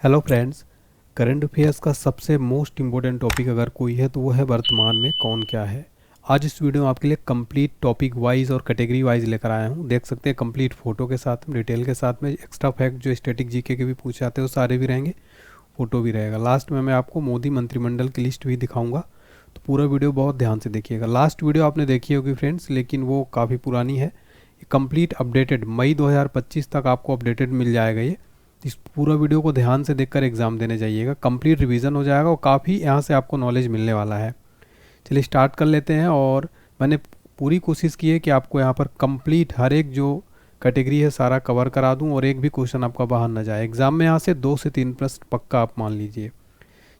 Hello friends. Current affairs का सबसे most important topic अगर कोई है तो वो है वर्तमान में कौन क्या है। आज इस वीडियो में आपके लिए कंप्लीट टॉपिक वाइज और कैटेगरी वाइज लेकर आया हूँ। देख सकते हैं कंप्लीट फोटो के साथ में, डिटेल के साथ में, एक्स्ट्रा फैक्ट जो स्टैटिक जीके के भी पूछे जाते हैं वो सारे भी रहेंगे, फोटो भी रहेगा। लास्ट में मैं आपको मोदी मंत्रिमंडल की लिस्ट भी दिखाऊंगा, तो पूरा वीडियो बहुत ध्यान से देखिएगा। लास्ट वीडियो आपने देखी होगी फ्रेंड्स, लेकिन वो काफ़ी पुरानी है। कंप्लीट अपडेटेड मई 2025 तक आपको अपडेटेड मिल जाएगा ये। इस पूरा वीडियो को ध्यान से देखकर एग्ज़ाम देने जाइएगा, कंप्लीट रिवीजन हो जाएगा और काफ़ी यहाँ से आपको नॉलेज मिलने वाला है। चलिए स्टार्ट कर लेते हैं। और मैंने पूरी कोशिश की है कि आपको यहाँ पर कंप्लीट हर एक जो कैटेगरी है सारा कवर करा दूँ और एक भी क्वेश्चन आपका बाहर ना जाए। एग्जाम में यहाँ से 2 से 3 प्रश्न पक्का आप मान लीजिए।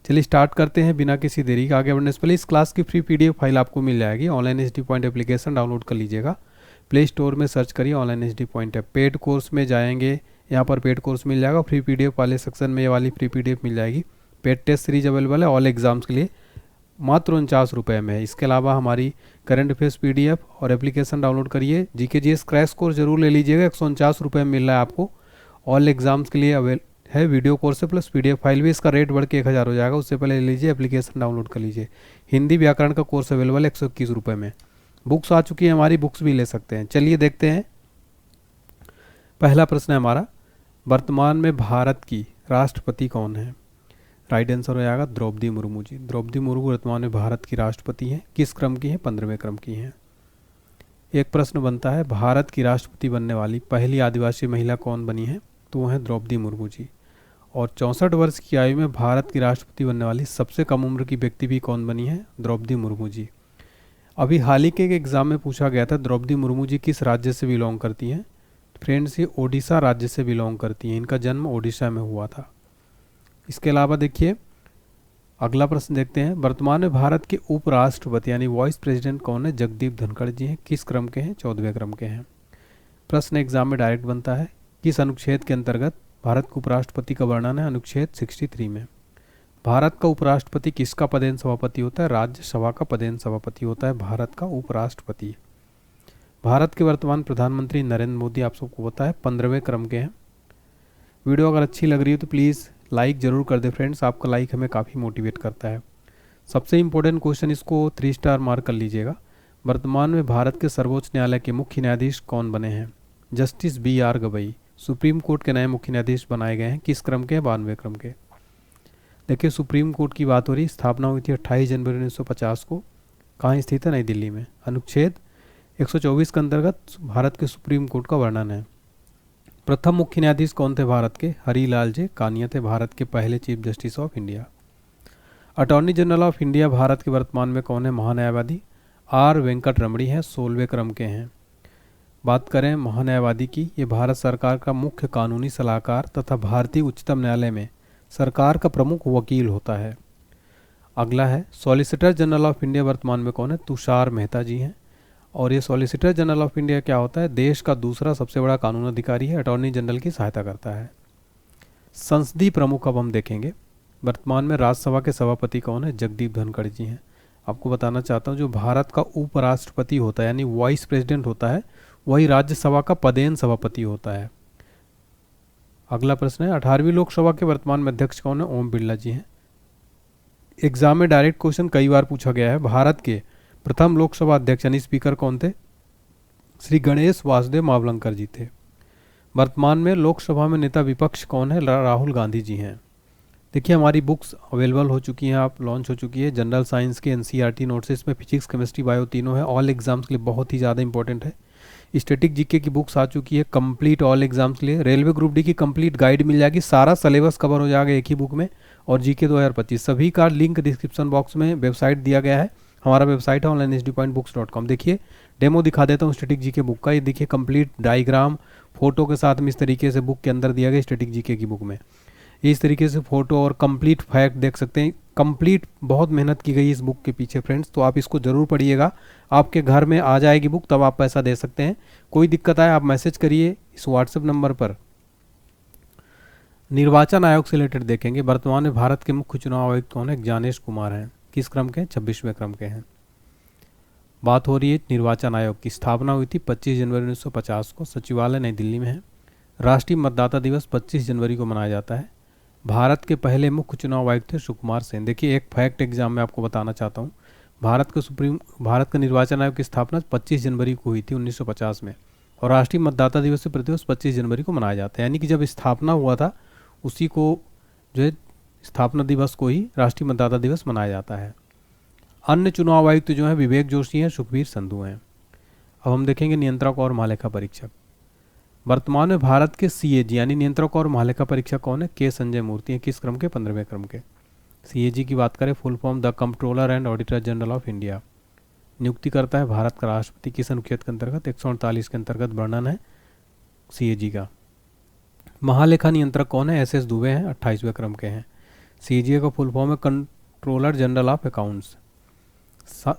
चलिए स्टार्ट करते हैं बिना किसी देरी के। आगे बढ़ने से पहले इस क्लास की फ्री PDF फाइल आपको मिल जाएगी। Online HD point application download कर लीजिएगा, प्ले स्टोर में सर्च करिए online HD point app. Paid course में जाएंगे, यहाँ पर पेड कोर्स मिल जाएगा। फ्री PDF वाले सेक्शन में ये वाली फ्री PDF मिल जाएगी। पेड टेस्ट सीरीज अवेलेबल है ऑल एग्जाम्स के लिए, मात्र 49 रुपये में है। इसके अलावा हमारी करंट अफेयर्स PDF और एप्लीकेशन डाउनलोड करिए। GK GS क्रैश कोर्स जरूर ले लीजिएगा, 149 रुपये में मिल रहा है आपको। ऑल एग्जाम्स के लिए अवेल है, वीडियो कोर्स है प्लस PDF फाइल भी। इसका रेट बढ़ के 1000 हो जाएगा, उससे पहले ले लीजिए, एप्लीकेशन डाउनलोड कर लीजिए। हिंदी व्याकरण का कोर्स अवेलेबल है 121 रुपये में। बुक्स आ चुकी है हमारी, बुक्स भी ले सकते हैं। चलिए देखते हैं। पहला प्रश्न है हमारा, वर्तमान में भारत की राष्ट्रपति कौन है? राइट आंसर हो जाएगा द्रौपदी मुर्मू जी। द्रौपदी मुर्मू वर्तमान में भारत की राष्ट्रपति हैं। किस क्रम की हैं? 15वें क्रम की हैं। एक प्रश्न बनता है, भारत की राष्ट्रपति बनने वाली पहली आदिवासी महिला कौन बनी है? तो वो हैं द्रौपदी मुर्मू जी। और 64 वर्ष की आयु में भारत की राष्ट्रपति बनने वाली सबसे कम उम्र की व्यक्ति भी कौन बनी है? द्रौपदी मुर्मू जी। अभी हाल ही के एग्जाम में पूछा गया था द्रौपदी मुर्मू जी किस राज्य से बिलोंग करती हैं? फ्रेंड्स ये ओडिशा राज्य से बिलोंग करती हैं। इनका जन्म ओडिशा में हुआ था। इसके अलावा देखिए अगला प्रश्न देखते हैं, वर्तमान में भारत के उपराष्ट्रपति यानी वाइस प्रेसिडेंट कौन है? जगदीप धनखड़ जी हैं। किस क्रम के हैं? 14वें क्रम के हैं। प्रश्न एग्जाम में डायरेक्ट बनता है, किस अनुच्छेद के अंतर्गत भारत के उपराष्ट्रपति का वर्णन है? अनुच्छेद 63 में। भारत का उपराष्ट्रपति किसका पदेन सभापति होता है? राज्यसभा का पदेन सभापति होता है भारत का उपराष्ट्रपति। भारत के वर्तमान प्रधानमंत्री नरेंद्र मोदी आप सबको पता है 15वें क्रम के हैं। वीडियो अगर अच्छी लग रही है तो प्लीज़ लाइक ज़रूर कर दे फ्रेंड्स, आपका लाइक हमें काफ़ी मोटिवेट करता है। सबसे इम्पोर्टेंट क्वेश्चन, इसको 3 स्टार मार्क कर लीजिएगा। वर्तमान में भारत के सर्वोच्च न्यायालय के मुख्य न्यायाधीश कौन बने हैं? Justice BR Gavai supreme court के नए मुख्य न्यायाधीश बनाए गए हैं। किस क्रम के? 92वें क्रम के। देखिए सुप्रीम कोर्ट की बात हो रही, स्थापना हुई थी 28 जनवरी 1950 को। कहाँ स्थित है? नई दिल्ली में। अनुच्छेद 124 के अंतर्गत भारत के सुप्रीम कोर्ट का वर्णन है। प्रथम मुख्य न्यायाधीश कौन थे भारत के? हरिलाल जे कानिया थे भारत के पहले chief justice of India. Attorney general of India Bharat के वर्तमान में कौन है? महान्यायवादी R वेंकट रमणी हैं, 16वें क्रम के हैं। बात करें महान्यायवादी की, ये भारत सरकार का मुख्य कानूनी सलाहकार तथा भारतीय उच्चतम न्यायालय में सरकार का प्रमुख वकील होता है। अगला है सॉलिसिटर जनरल ऑफ इंडिया वर्तमान में कौन है? तुषार मेहता जी हैं। और ये सॉलिसिटर जनरल ऑफ इंडिया क्या होता है? देश का दूसरा सबसे बड़ा कानून अधिकारी है, अटॉर्नी जनरल की सहायता करता है। संसदीय प्रमुख अब हम देखेंगे, वर्तमान में राज्यसभा के सभापति कौन है? जगदीप धनखड़ जी हैं। आपको बताना चाहता हूँ जो भारत का उपराष्ट्रपति होता है यानी वाइस प्रेसिडेंट होता है, वही राज्यसभा का पदेन सभापति होता है। अगला प्रश्न है, 18वीं लोकसभा के वर्तमान में अध्यक्ष कौन है? ओम बिरला जी हैं। एग्जाम में डायरेक्ट क्वेश्चन कई बार पूछा गया है, भारत के प्रथम लोकसभा अध्यक्ष यानी स्पीकर कौन थे? श्री गणेश वासुदेव मावलंकर जी थे। वर्तमान में लोकसभा में नेता विपक्ष कौन है? राहुल गांधी जी हैं। देखिए हमारी बुक्स अवेलेबल हो चुकी हैं, आप लॉन्च हो चुकी है। जनरल साइंस के NCERT नोट्स है, इसमें फिजिक्स केमिस्ट्री बायो तीनों है। ऑल एग्जाम्स के लिए बहुत ही ज़्यादा इंपॉर्टेंट है। स्टैटिक जीके की बुक्स आ चुकी है कंप्लीट ऑल एग्जाम्स के लिए। रेलवे ग्रुप डी की कंप्लीट गाइड मिल जाएगी, सारा सिलेबस कवर हो जाएगा एक ही बुक में। और GK 2025 सभी का लिंक डिस्क्रिप्शन बॉक्स में वेबसाइट दिया गया है। हमारा वेबसाइट है onlinehd.books.com। देखिए डेमो दिखा देता हूँ स्टैटिक जीके बुक का। ये देखिए कंप्लीट डायग्राम फोटो के साथ में इस तरीके से बुक के अंदर दिया गया स्टैटिक जीके की बुक में। इस तरीके से फोटो और कंप्लीट फैक्ट देख सकते हैं। कंप्लीट बहुत मेहनत की गई इस बुक के पीछे फ्रेंड्स, तो आप इसको ज़रूर पढ़िएगा। आपके घर में आ जाएगी बुक, तब आप पैसा दे सकते हैं। कोई दिक्कत आए आप मैसेज करिए इस व्हाट्सएप नंबर पर। निर्वाचन आयोग से रिलेटेड देखेंगे, वर्तमान में भारत के मुख्य चुनाव आयुक्त कौन है? ज्ञानेश कुमार हैं। किस क्रम के? 26वें क्रम के हैं। बात हो रही है निर्वाचन आयोग की, स्थापना हुई थी 25 जनवरी 1950 को, सचिवालय नई दिल्ली में है। राष्ट्रीय मतदाता दिवस 25 जनवरी को मनाया जाता है। भारत के पहले मुख्य चुनाव आयुक्त थे सुकुमार सेन। देखिए एक फैक्ट एग्जाम में आपको बताना चाहता हूँ, भारत का निर्वाचन आयोग की स्थापना 25 जनवरी को हुई थी 1950 में, और राष्ट्रीय मतदाता दिवस से प्रतिवर्ष 25 जनवरी को मनाया जाता है। यानी कि जब स्थापना हुआ था उसी को जो है स्थापना दिवस को ही राष्ट्रीय मतदाता दिवस मनाया जाता है। अन्य चुनाव आयुक्त जो हैं विवेक जोशी हैं, सुखबीर संधू हैं। अब हम देखेंगे नियंत्रक और महालेखा परीक्षक। वर्तमान में भारत के सीएजी यानी नियंत्रक और महालेखा परीक्षक कौन है? के संजय मूर्ति हैं। किस क्रम के? 15वें क्रम के। सीएजी की बात करें, full form the controller and auditor general of India. नियुक्ति करता है भारत का राष्ट्रपति। किस अनुच्छेद के अंतर्गत? 148 के अंतर्गत वर्णन है सीएजी का। महालेखा नियंत्रक कौन है? एस दुबे हैं, 28वें क्रम के हैं। सीएजी का फुल फॉर्म है कंट्रोलर जनरल ऑफ अकाउंट्स।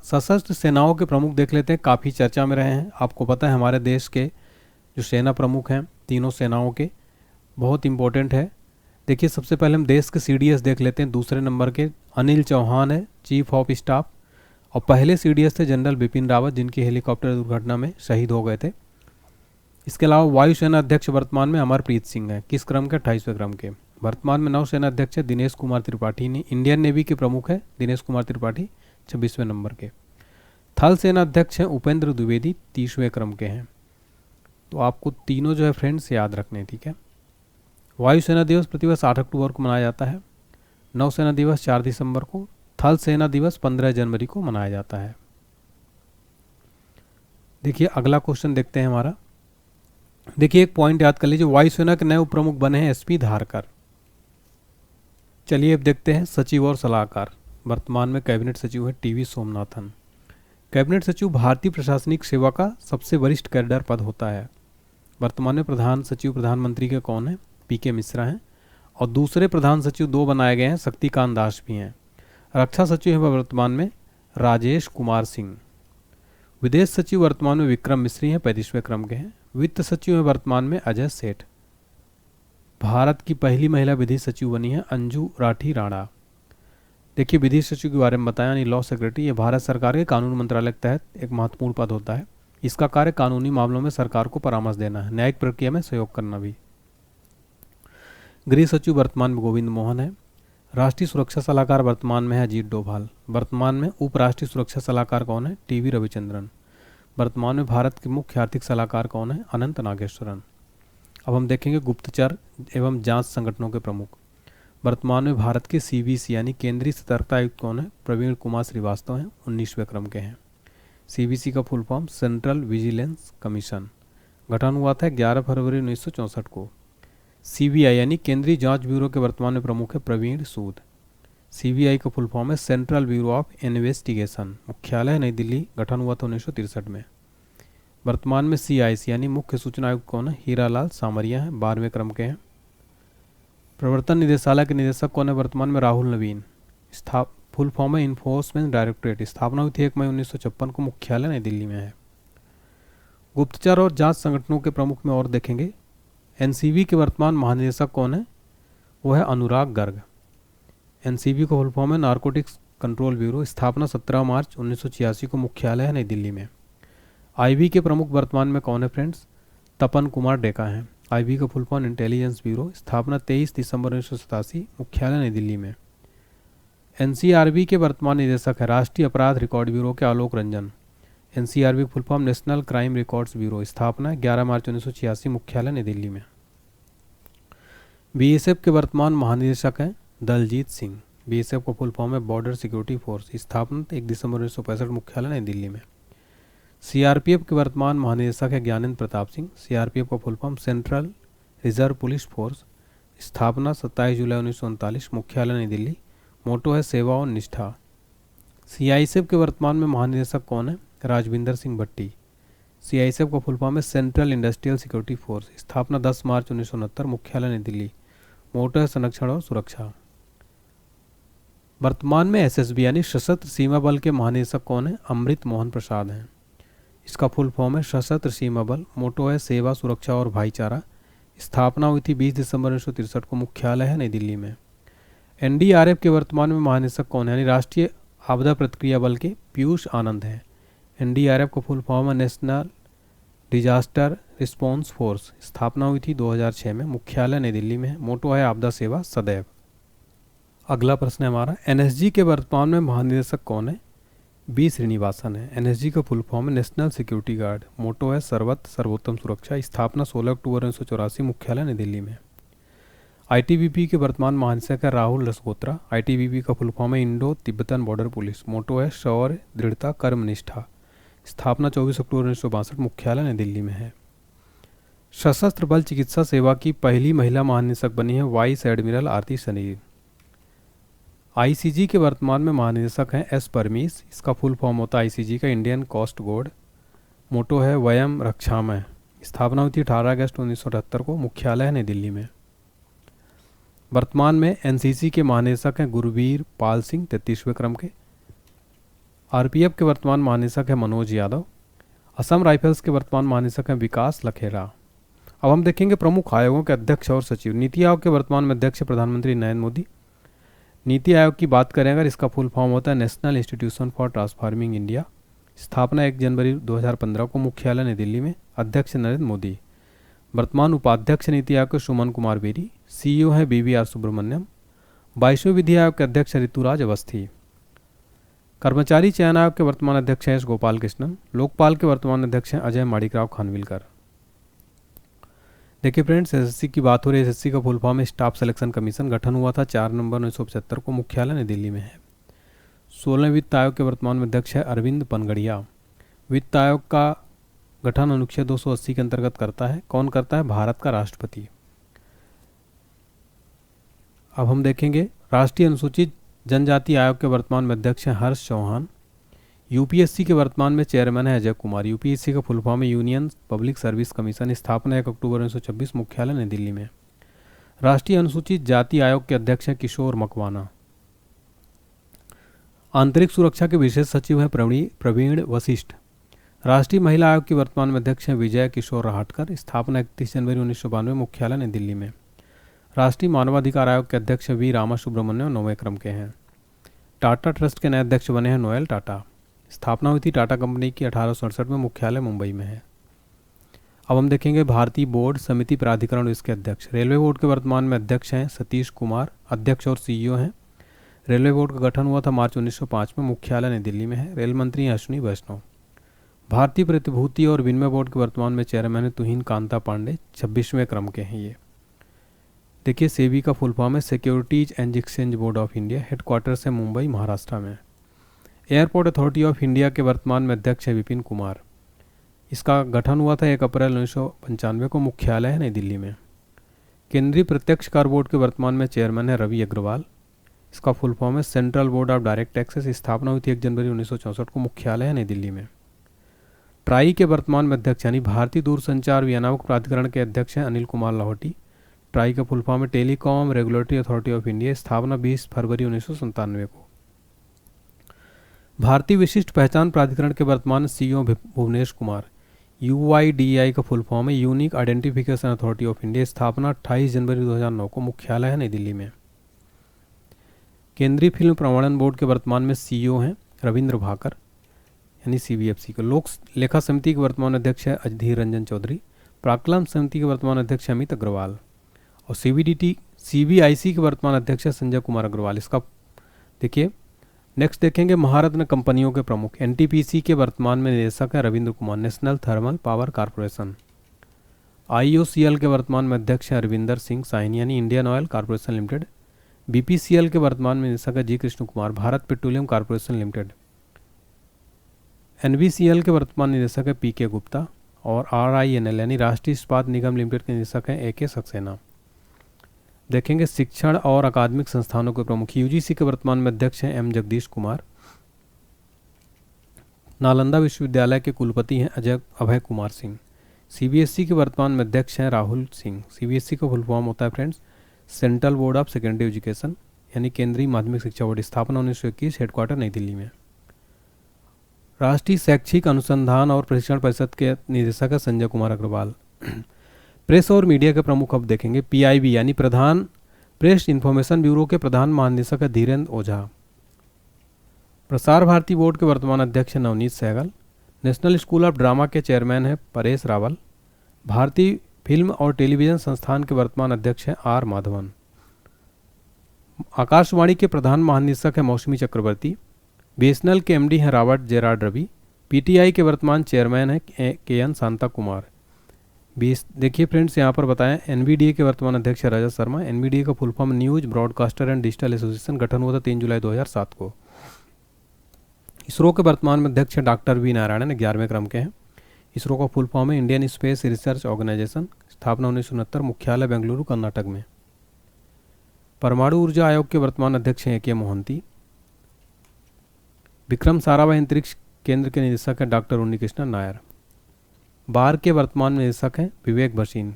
सशस्त्र सेनाओं के प्रमुख देख लेते हैं, काफ़ी चर्चा में रहे हैं। आपको पता है हमारे देश के जो सेना प्रमुख हैं तीनों सेनाओं के, बहुत इंपॉर्टेंट है। देखिए सबसे पहले हम देश के सीडीएस देख लेते हैं। दूसरे नंबर के अनिल चौहान है, चीफ ऑफ स्टाफ, और पहले सीडीएस थे जनरल बिपिन रावत, जिनकी हेलीकॉप्टर दुर्घटना में शहीद हो गए थे। इसके अलावा वायुसेना अध्यक्ष वर्तमान में अमरप्रीत सिंह है। किस क्रम के? 28वें क्रम के। वर्तमान में नौसेना अध्यक्ष है दिनेश कुमार त्रिपाठी। इंडियन नेवी के प्रमुख है दिनेश कुमार त्रिपाठी, 26वें नंबर के। थल सेना अध्यक्ष हैं उपेंद्र द्विवेदी, 30वें क्रम के हैं। तो आपको तीनों जो है फ्रेंड्स याद रखने, ठीक है। वायुसेना दिवस प्रतिवर्ष 8 अक्टूबर को मनाया जाता है। नौसेना दिवस 4 दिसंबर को। थल सेना दिवस 15 जनवरी को मनाया जाता है। देखिए अगला क्वेश्चन देखते हैं हमारा। देखिए एक पॉइंट याद कर लीजिए, वायुसेना के नए उप प्रमुख बने हैं एसपी धारकर। चलिए अब देखते हैं सचिव और सलाहकार। वर्तमान में कैबिनेट सचिव है टीवी सोमनाथन। कैबिनेट सचिव भारतीय प्रशासनिक सेवा का सबसे वरिष्ठ कैडर पद होता है। वर्तमान में प्रधान सचिव प्रधानमंत्री के कौन है? पीके मिश्रा हैं। और दूसरे प्रधान सचिव 2 बनाए गए हैं, शक्तिकांत दास भी हैं। रक्षा सचिव है वर्तमान में राजेश कुमार सिंह। विदेश सचिव वर्तमान में विक्रम मिश्री हैं, 35वें क्रम के हैं। वित्त सचिव है वर्तमान में अजय सेठ। भारत की पहली महिला विधि सचिव बनी है अंजू राठी राणा। देखिए विधि सचिव के बारे में बताया, यानी लॉ सेक्रेटरी। ये भारत सरकार के कानून मंत्रालय के तहत एक महत्वपूर्ण पद होता है। इसका कार्य कानूनी मामलों में सरकार को परामर्श देना है, न्यायिक प्रक्रिया में सहयोग करना भी। गृह सचिव वर्तमान में गोविंद मोहन है। राष्ट्रीय सुरक्षा सलाहकार वर्तमान में है अजीत डोभाल। वर्तमान में उप राष्ट्रीय सुरक्षा सलाहकार कौन है? टीवी रविचंद्रन। वर्तमान में भारत के मुख्य आर्थिक सलाहकार कौन है? अनंत नागेश्वरन। अब हम देखेंगे गुप्तचर एवं जांच संगठनों के प्रमुख। वर्तमान में भारत के सीवीसी यानी केंद्रीय सतर्कता आयुक्त कौन है? प्रवीण कुमार श्रीवास्तव हैं, 19वें क्रम के हैं। सीवीसी का full form central vigilance commission. गठन हुआ था 11 फरवरी 1964 को। सीबीआई यानी केंद्रीय जांच ब्यूरो के वर्तमान में प्रमुख है प्रवीण सूद। सीबीआई का फुल फॉर्म है सेंट्रल ब्यूरो ऑफ इन्वेस्टिगेशन। मुख्यालय नई दिल्ली। गठन हुआ था 1963 में। वर्तमान में सीआईसी यानी मुख्य सूचना आयुक्त कौन है? हीरालाल सामरिया हैं, 12वें क्रम के हैं। प्रवर्तन निदेशालय के निदेशक कौन है? वर्तमान में राहुल नवीन। फुल फॉर्म है इन्फोर्समेंट डायरेक्टरेट। स्थापना हुई थी 1 मई 1956 को। मुख्यालय नई दिल्ली में है। गुप्तचर और जांच संगठनों के प्रमुख में और देखेंगे। एनसीबी के वर्तमान महानिदेशक कौन है? वो है अनुराग गर्ग। एनसीबी का फुल फॉर्म है नारकोटिक्स कंट्रोल ब्यूरो। स्थापना 17 मार्च 1986 को। मुख्यालय है नई दिल्ली में। आईबी के प्रमुख वर्तमान में कौन है फ्रेंड्स? तपन कुमार डेका हैं। आईबी का फुल फॉर्म इंटेलिजेंस ब्यूरो। स्थापना 23 दिसंबर 1987। मुख्यालय नई दिल्ली में। एनसीआरबी के वर्तमान निदेशक है राष्ट्रीय अपराध रिकॉर्ड ब्यूरो के आलोक रंजन। एनसीआरबी का full form national crime records bureau. स्थापना 11 मार्च 1986। मुख्यालय नई दिल्ली में। बीएसएफ के वर्तमान महानिदेशक हैं दलजीत सिंह। बीएसएफ का फुल फॉर्म है बॉर्डर सिक्योरिटी फोर्स। स्थापना 1 दिसंबर 1965। मुख्यालय नई दिल्ली में। सीआरपीएफ के वर्तमान महानिदेशक है ज्ञानेंद्र प्रताप सिंह। सीआरपीएफ का full form central reserve police force. स्थापना 27 जुलाई 1939। मुख्यालय नई दिल्ली। मोटो है सेवा और निष्ठा। सीआईएसएफ के वर्तमान में महानिदेशक कौन है? राजविंदर सिंह भट्टी। सीआईएसएफ का फुल फॉर्म है सेंट्रल इंडस्ट्रियल सिक्योरिटी फोर्स। स्थापना 10 मार्च 1969। मुख्यालय नई दिल्ली। मोटो है संरक्षण और सुरक्षा। वर्तमान में एसएसबी यानी सशस्त्र सीमा बल के महानिदेशक कौन है? अमृत मोहन प्रसाद हैं। इसका फुल फॉर्म है सशस्त्र सीमा बल। मोटो है सेवा, सुरक्षा और भाईचारा। स्थापना हुई थी 20 दिसंबर 1963 को। मुख्यालय है नई दिल्ली में। एनडीआरएफ के वर्तमान में महानिदेशक कौन है? यानी राष्ट्रीय आपदा प्रतिक्रिया बल के पीयूष आनंद हैं। एनडीआरएफ का फुल फॉर्म है नेशनल डिजास्टर रिस्पॉन्स फोर्स। स्थापना हुई थी 2006 में। मुख्यालय नई दिल्ली में है। मोटो है आपदा सेवा सदैव। अगला प्रश्न है हमारा, एनएसजी के वर्तमान में महानिदेशक कौन है? बी श्रीनिवासन है। एनएसजी का फुल फॉर्म है नेशनल सिक्योरिटी गार्ड। मोटो है सर्वोत्तम सुरक्षा। स्थापना 16 अक्टूबर 1984। मुख्यालय नई दिल्ली में। आईटीबीपी के वर्तमान महानिदेशक है राहुल रसगोत्रा। आईटीबीपी का फुल फॉर्म है इंडो तिब्बतन बॉर्डर पुलिस। मोटो है शौर्य, दृढ़ता, कर्मनिष्ठा। स्थापना 24 अक्टूबर 1962। मुख्यालय नई दिल्ली में है। सशस्त्र बल चिकित्सा सेवा की पहली महिला महानिदेशक बनी है वाइस एडमिरल आरती सनील। आईसीजी के वर्तमान में महानिदेशक हैं एस परमीश। इसका फुल फॉर्म होता है आईसीजी का इंडियन कोस्ट गार्ड। मोटो है वयम रक्षामय। स्थापना हुई थी 18 अगस्त 1978 को। मुख्यालय है नई दिल्ली में। वर्तमान में एनसीसी के महानिदेशक हैं गुरवीर पाल सिंह 33वें क्रम के। आरपीएफ के वर्तमान महानिदेशक है मनोज यादव। असम राइफल्स के वर्तमान महानिदेशक हैं विकास लखेरा। अब हम देखेंगे प्रमुख आयोगों के अध्यक्ष और सचिव। नीति आयोग के वर्तमान में अध्यक्ष प्रधानमंत्री नरेंद्र मोदी। नीति आयोग की बात करें अगर, इसका फुल फॉर्म होता है national institution for transforming India. स्थापना 1 जनवरी 2015 को। मुख्यालय नई दिल्ली में। अध्यक्ष नरेंद्र मोदी। वर्तमान उपाध्यक्ष नीति आयोग के सुमन कुमार बेरी। सीईओ हैं BVR सुब्रमण्यम। 22वें विधि आयोग के अध्यक्ष ऋतुराज अवस्थी। कर्मचारी चयन आयोग के वर्तमान अध्यक्ष हैं एस गोपाल कृष्णन। लोकपाल के वर्तमान अध्यक्ष हैं अजय माणिकराव खानविलकर। देखिए फ्रेंड्स, एसएससी की बात हो रही है। एसएससी का फुल फॉर्म है स्टाफ सिलेक्शन कमीशन। गठन हुआ था 4 नवंबर 1975 को। मुख्यालय नई दिल्ली में है। 16वें वित्त आयोग के वर्तमान में अध्यक्ष है अरविंद पनगड़िया। वित्त आयोग का गठन अनुच्छेद 280 के अंतर्गत करता है। कौन करता है? भारत का राष्ट्रपति। अब हम देखेंगे राष्ट्रीय अनुसूचित जनजाति आयोग के वर्तमान में अध्यक्ष हैं हर्ष चौहान। यूपीएससी के वर्तमान में चेयरमैन है अजय कुमार। यूपीएससी का फुल फॉर्म है यूनियन पब्लिक सर्विस कमीशन। स्थापना 1 अक्टूबर 1926। मुख्यालय नई दिल्ली में। राष्ट्रीय अनुसूचित जाति आयोग के अध्यक्ष हैं किशोर मकवाना। आंतरिक सुरक्षा के विशेष सचिव हैं प्रवीण वशिष्ठ। राष्ट्रीय महिला आयोग के वर्तमान में अध्यक्ष हैं विजय किशोर राहटकर। स्थापना 31 जनवरी 1992। मुख्यालय नई दिल्ली में। राष्ट्रीय मानवाधिकार आयोग के अध्यक्ष वी रामा सुब्रमण्यम 9वें क्रम के हैं। टाटा ट्रस्ट के नए अध्यक्ष बने हैं नोएल टाटा। स्थापना हुई थी टाटा कंपनी की 1867 में। मुख्यालय मुंबई में है। अब हम देखेंगे भारतीय बोर्ड समिति प्राधिकरण, इसके अध्यक्ष। रेलवे बोर्ड के वर्तमान में अध्यक्ष हैं सतीश कुमार। अध्यक्ष और सीईओ हैं। रेलवे बोर्ड का गठन हुआ था मार्च 1905 में। मुख्यालय नई दिल्ली में है। रेल मंत्री अश्विनी वैष्णव। भारतीय प्रतिभूति और विनिमय बोर्ड के वर्तमान में चेयरमैन है तुहिन कांता पांडे। 26वें क्रम के हैं ये। देखिए सेबी का फुल फॉर्म है securities and exchange board of India. Headquarters है मुंबई महाराष्ट्र में। एयरपोर्ट अथॉरिटी ऑफ इंडिया के वर्तमान में अध्यक्ष है विपिन कुमार। इसका गठन हुआ था 1 अप्रैल 1995 को। मुख्यालय है नई दिल्ली में। केंद्रीय प्रत्यक्ष कर बोर्ड के वर्तमान में चेयरमैन है रवि अग्रवाल। इसका फुल फॉर्म है central board of direct taxes. स्थापना हुई थी 1 जनवरी 1964 को। मुख्यालय है नई दिल्ली में। ट्राई के वर्तमान में अध्यक्ष यानी भारतीय दूरसंचार विनियामक प्राधिकरण के अध्यक्ष हैं अनिल कुमार लाहौटी। ट्राई का फुल फॉर्म है telecom regulatory authority of India. स्थापना 20 फरवरी 1997 को। भारतीय विशिष्ट पहचान प्राधिकरण के वर्तमान सीईओ भुवनेश कुमार। UIDAI का फुल फॉर्म है unique identification authority of India. स्थापना 28 जनवरी 2009 को। मुख्यालय है नई दिल्ली में। केंद्रीय फिल्म प्रमाणन बोर्ड के वर्तमान में सीईओ हैं रविंद्र भाकर यानी CBFC को। लोक लेखा समिति के वर्तमान अध्यक्ष है अधीर रंजन चौधरी। प्राक्कलन समिति के वर्तमान अध्यक्ष अमित अग्रवाल। और CBIC के वर्तमान अध्यक्ष है संजय कुमार अग्रवाल। इसका देखिए नेक्स्ट देखेंगे महारत्न कंपनियों के प्रमुख। NTPC के वर्तमान में निदेशक है Ravindra Kumar. National thermal power corporation. IOCL के वर्तमान में अध्यक्ष है अरविंदर सिंह साइनी यानी Indian oil corporation limited. BPCL के वर्तमान में निदेशक है G Krishna Kumar. Bharat petroleum corporation limited. NVCL के वर्तमान निदेशक है PK गुप्ता। और RINL यानी राष्ट्रीय इस्पात निगम लिमिटेड के निदेशक हैं AK सक्सेना। देखेंगे शिक्षण और अकादमिक संस्थानों के प्रमुख। UGC के वर्तमान में अध्यक्ष हैं M जगदीश कुमार। नालंदा विश्वविद्यालय के कुलपति हैं अभय कुमार सिंह। CBSE के वर्तमान में अध्यक्ष हैं राहुल सिंह। CBSE का फुल फॉर्म होता है friends central board of secondary education यानी केंद्रीय माध्यमिक शिक्षा बोर्ड। स्थापना 1921। हेडक्वार्टर नई दिल्ली में। राष्ट्रीय शैक्षिक अनुसंधान और प्रशिक्षण परिषद के निदेशक है संजय कुमार अग्रवाल। प्रेस और मीडिया के प्रमुख अब देखेंगे। PIB यानी प्रधान प्रेस इंफॉर्मेशन ब्यूरो के प्रधान महानिदेशक है धीरेन्द्र ओझा। प्रसार भारती बोर्ड के वर्तमान अध्यक्ष है Navneet Sehgal. National school of drama के चेयरमैन है परेश रावल। भारतीय फिल्म और टेलीविजन संस्थान के वर्तमान अध्यक्ष हैं R माधवन। आकाशवाणी के प्रधान महानिदेशक है मौसमी चक्रवर्ती। बीएसएनएल के एमडी हैं रॉबर्ट जेरार्ड रवि। पीटीआई के वर्तमान चेयरमैन हैं के एन शांता कुमार। देखिए फ्रेंड्स, यहाँ पर बताएं एनबीडीए के वर्तमान अध्यक्ष है रजत शर्मा। एनबीडीए का full form news broadcaster and digital association, गठन हुआ था 3 जुलाई 2007 को। इसरो के वर्तमान में अध्यक्ष है डॉक्टर वी नारायणन, 11वें क्रम के हैं। इसरो का फुल फॉर्म है इंडियन स्पेस रिसर्च ऑर्गेनाइजेशन, स्थापना 1969, मुख्यालय बेंगलुरु कर्नाटक में। परमाणु ऊर्जा आयोग के वर्तमान अध्यक्ष हैं के मोहंती। विक्रम साराभाई अंतरिक्ष केंद्र के निदेशक हैं डॉक्टर उन्नीकृष्णन नायर। बार के वर्तमान निदेशक हैं विवेक भसीन।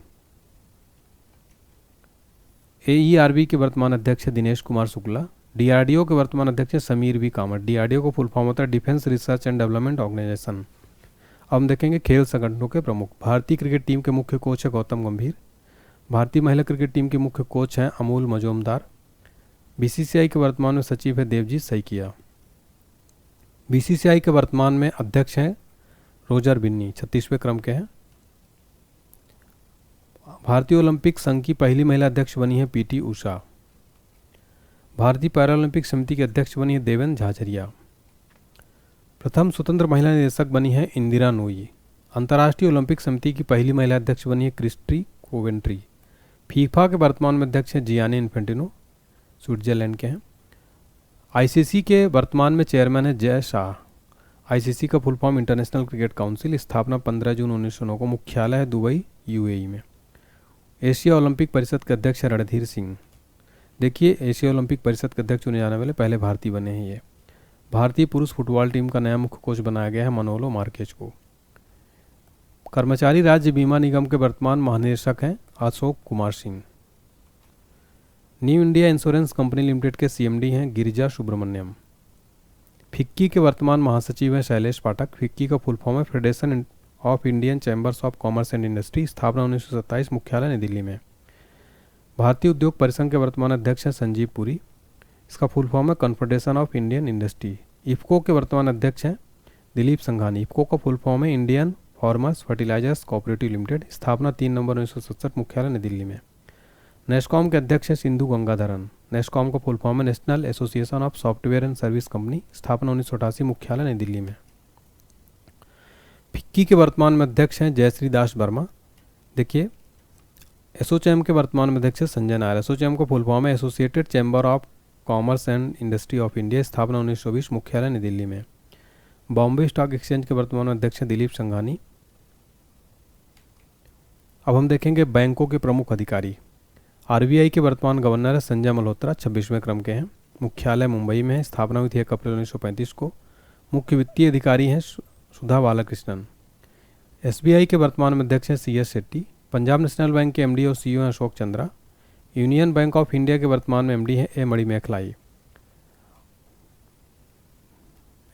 एईआरबी के वर्तमान अध्यक्ष है दिनेश कुमार शुक्ला। डीआरडीओ के वर्तमान अध्यक्ष है समीर वी कामत। डीआरडीओ को फुल फॉर्म होता है defence research and development organisation. अब हम देखेंगे खेल संगठनों के प्रमुख। भारतीय क्रिकेट टीम के मुख्य कोच है गौतम गंभीर। भारतीय महिला क्रिकेट टीम के मुख्य कोच हैं अमूल मजूमदार। बीसीसीआई के वर्तमान में सचिव है देवजीत सैकिया। बीसीसीआई के वर्तमान में अध्यक्ष हैं रोजर बिन्नी, 36वें क्रम के हैं। भारतीय ओलंपिक संघ की पहली महिला अध्यक्ष बनी है पीटी उषा। भारतीय पैरालंपिक समिति के अध्यक्ष बनी है देवेंद्र झाझरिया। प्रथम स्वतंत्र महिला निदेशक बनी है इंदिरा नोई। अंतर्राष्ट्रीय ओलंपिक समिति की पहली महिला अध्यक्ष बनी है क्रिस्टी कोवेंट्री। फीफा के वर्तमान में अध्यक्ष हैं जियानी इन्फेंटिनो, स्विट्जरलैंड के हैं। आईसीसी के वर्तमान में चेयरमैन है जय शाह। आईसीसी का full form international cricket council, स्थापना 15 जून 1909 को, मुख्यालय है दुबई यूएई में। एशिया ओलंपिक परिषद के अध्यक्ष है रणधीर सिंह। देखिए एशिया ओलंपिक परिषद के अध्यक्ष चुने जाने वाले पहले भारतीय बने हैं ये। भारतीय पुरुष फुटबॉल टीम का नया मुख्य कोच बनाया गया है मनोलो मार्केज को। कर्मचारी राज्य बीमा निगम के वर्तमान महानिदेशक हैं Ashok Kumar Singh. New India insurance company limited के सीएमडी हैं गिरिजा सुब्रमण्यम। फिक्की के वर्तमान महासचिव हैं शैलेश पाठक। फिक्की का फुल फॉर्म है federation of Indian chambers of commerce and industry, स्थापना 1927, मुख्यालय नई दिल्ली में। भारतीय उद्योग परिसंघ के वर्तमान अध्यक्ष हैं संजीव पुरी। इसका फुल फॉर्म है confederation of Indian industry. IFFCO के वर्तमान अध्यक्ष हैं दिलीप संघानी। इफ्को का फुल फॉर्म है Indian farmers fertilisers cooperative limited, स्थापना 3 नवंबर 1967, मुख्यालय नई दिल्ली में। नेस्कॉम के अध्यक्ष हैं सिंधु गंगाधरन। नेस्कॉम का फुल फॉर्म है national association of software and service company, स्थापना 1988, मुख्यालय नई दिल्ली में। फिक्की के वर्तमान में अध्यक्ष हैं जयश्री दास वर्मा। देखिए एसोचैम के वर्तमान में अध्यक्ष है संजय नायर। एसोचैम का फुल फॉर्म है associated chamber of commerce and industry of India, स्थापना 1920, मुख्यालय नई दिल्ली में। बॉम्बे स्टॉक एक्सचेंज के वर्तमान में अध्यक्ष है दिलीप संघानी। अब हम देखेंगे बैंकों के प्रमुख अधिकारी। आरबीआई के वर्तमान गवर्नर है संजय मल्होत्रा, 26वें क्रम के हैं। मुख्यालय मुंबई में है, स्थापना हुई थी 1 अप्रैल 1935 को। मुख्य वित्तीय अधिकारी हैं सुधा बालाकृष्णन। एसबीआई के वर्तमान में अध्यक्ष हैं CS Shetty. Punjab national bank के एमडी और सीईओ हैं Ashok Chandra. Union bank of India के वर्तमान में एमडी हैं ए मणिमेखलाई।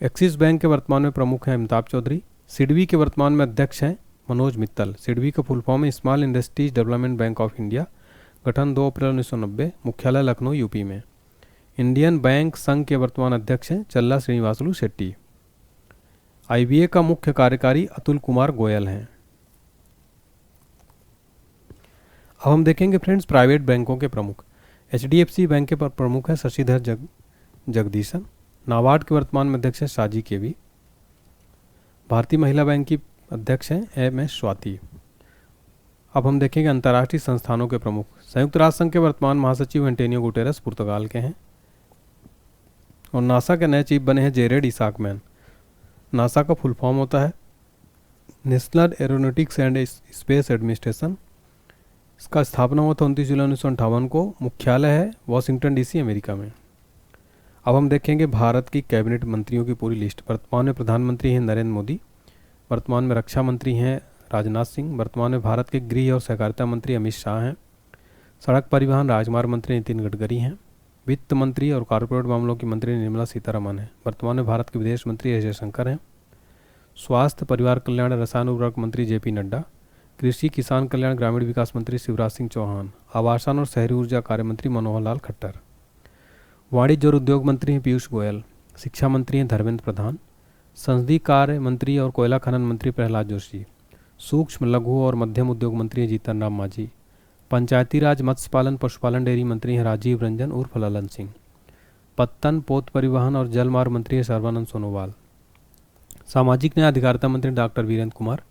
एक्सिस बैंक के वर्तमान में प्रमुख हैं अमिताभ चौधरी। सिडबी के वर्तमान में अध्यक्ष हैं मनोज मित्तल। सिडबी का फुल फॉर्म है small industries development bank of India, गठन 2 अप्रैल 1990, मुख्यालय लखनऊ यूपी में। इंडियन बैंक संघ के वर्तमान अध्यक्ष हैं चल्ला श्रीनिवासलू शेट्टी। आईबीए का मुख्य कार्यकारी अतुल कुमार गोयल हैं। अब हम देखेंगे फ्रेंड्स प्राइवेट बैंकों के प्रमुख। एचडीएफसी बैंक के प्रमुख हैं शशिधर जगदीशन। नाबार्ड के वर्तमान में अध्यक्ष हैं साजी केवी। भारतीय महिला बैंक की अध्यक्ष हैं एम.एस. स्वाति। अब हम देखेंगे अंतर्राष्ट्रीय संस्थानों के प्रमुख। संयुक्त राष्ट्र संघ के वर्तमान महासचिव एंटोनियो गुटेरेस, पुर्तगाल के हैं। और नासा के नए चीफ बने हैं जेरेड इसाकमैन। नासा का फुल फॉर्म होता है national aeronautics and space administration. इसका स्थापना हुआ था 29 जुलाई 1958 को। मुख्यालय है वॉशिंगटन डीसी, अमेरिका में। अब हम देखेंगे भारत की कैबिनेट मंत्रियों की पूरी लिस्ट। वर्तमान में प्रधानमंत्री हैं नरेंद्र मोदी। वर्तमान में रक्षा मंत्री हैं राजनाथ सिंह। वर्तमान में भारत के गृह और सहकारिता मंत्री अमित शाह हैं। सड़क परिवहन राजमार्ग मंत्री नितिन गडकरी हैं। वित्त मंत्री और कॉरपोरेट मामलों की मंत्री निर्मला सीतारमण हैं। वर्तमान में भारत के विदेश मंत्री एस जयशंकर हैं। स्वास्थ्य परिवार कल्याण रसायन उर्वरक मंत्री जेपी नड्डा। कृषि किसान कल्याण ग्रामीण विकास मंत्री शिवराज सिंह चौहान। आवासन और शहरी ऊर्जा कार्य मंत्री मनोहर लाल खट्टर। वाणिज्य और उद्योग मंत्री हैं पीयूष गोयल। शिक्षा मंत्री हैं धर्मेंद्र प्रधान। संसदीय कार्य मंत्री और कोयला खनन मंत्री प्रहलाद जोशी। सूक्ष्म लघु और मध्यम उद्योग मंत्री हैं जीतन राम मांझी। पंचायती राज मत्स्य पालन पशुपालन डेयरी मंत्री हैं राजीव रंजन उर्फ ललन सिंह। पत्तन पोत परिवहन और जल मार्ग मंत्री है सर्बानंद सोनोवाल। सामाजिक न्याय अधिकारिता मंत्री डॉक्टर वीरेंद्र कुमार।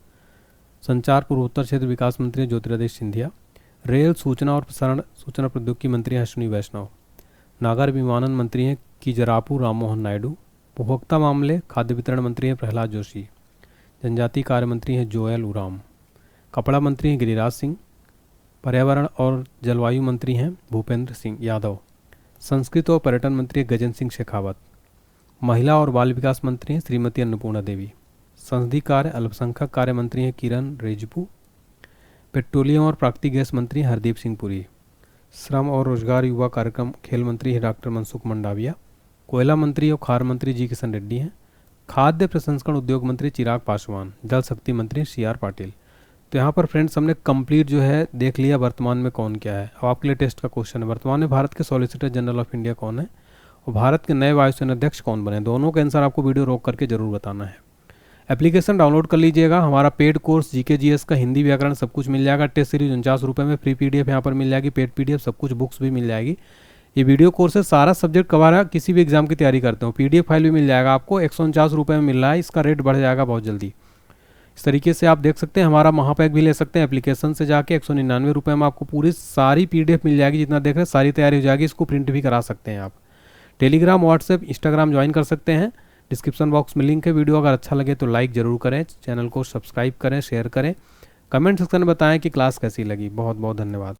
संचार पूर्वोत्तर क्षेत्र विकास मंत्री ज्योतिरादित्य सिंधिया। रेल सूचना और प्रसारण सूचना प्रौद्योगिकी मंत्री अश्विनी वैष्णव। नागर विमानन मंत्री हैं किजरापू राममोहन नायडू। उपभोक्ता मामले खाद्य वितरण मंत्री हैं प्रहलाद जोशी। जनजातीय कार्य मंत्री हैं जोयल उराम। कपड़ा मंत्री हैं गिरिराज सिंह। पर्यावरण और जलवायु मंत्री हैं भूपेंद्र सिंह यादव। संस्कृत और पर्यटन मंत्री गजेंद्र सिंह शेखावत। महिला और बाल विकास मंत्री हैं श्रीमती अन्नपूर्णा देवी। संसदीय कार्य अल्पसंख्यक कार्य मंत्री हैं किरण रिजिजू। पेट्रोलियम और प्राकृतिक गैस मंत्री हरदीप सिंह पुरी। श्रम और रोजगार युवा कार्यक्रम खेल मंत्री है डॉक्टर मनसुख मंडाविया। कोयला मंत्री और खार मंत्री जी किशन रेड्डी हैं। खाद्य प्रसंस्करण उद्योग मंत्री चिराग पासवान। जल शक्ति मंत्री CR पाटिल। तो यहाँ पर फ्रेंड्स हमने कंप्लीट जो है देख लिया वर्तमान में कौन क्या है। अब आपके लिए टेस्ट का क्वेश्चन है, वर्तमान में भारत के सॉलिसिटर जनरल ऑफ इंडिया कौन है और भारत के नए वायुसेना अध्यक्ष कौन बने। दोनों का आंसर आपको वीडियो रोक करके जरूर बताना है। एप्लीकेशन डाउनलोड कर लीजिएगा। हमारा पेड कोर्स GK GS का हिंदी व्याकरण सब कुछ मिल जाएगा। टेस्ट सीरीज 49 रुपये में, फ्री PDF यहाँ पर मिल जाएगी, पेड PDF सब कुछ, बुक्स भी मिल जाएगी। ये वीडियो कोर्स है, सारा सब्जेक्ट कवर है। किसी भी एग्जाम की तैयारी करते हो PDF फाइल भी मिल जाएगा आपको। 149 रुपये में मिल रहा है, इसका रेट बढ़ जाएगा बहुत जल्दी। इस तरीके से आप देख सकते हैं। हमारा महापैक भी ले सकते हैं एप्लीकेशन से जाके। 199 रुपये में आपको पूरी सारी PDF मिल जाएगी, जितना देख रहे हैं सारी तैयारी हो जाएगी। इसको प्रिंट भी करा सकते हैं आप। टेलीग्राम, व्हाट्सएप, इंस्टाग्राम ज्वाइन कर सकते हैं। डिस्क्रिप्शन बॉक्स में लिंक है। वीडियो अगर अच्छा लगे तो लाइक जरूर करें, चैनल को सब्सक्राइब करें, शेयर करें, कमेंट सेक्शन में बताएं कि क्लास कैसी लगी। बहुत बहुत धन्यवाद।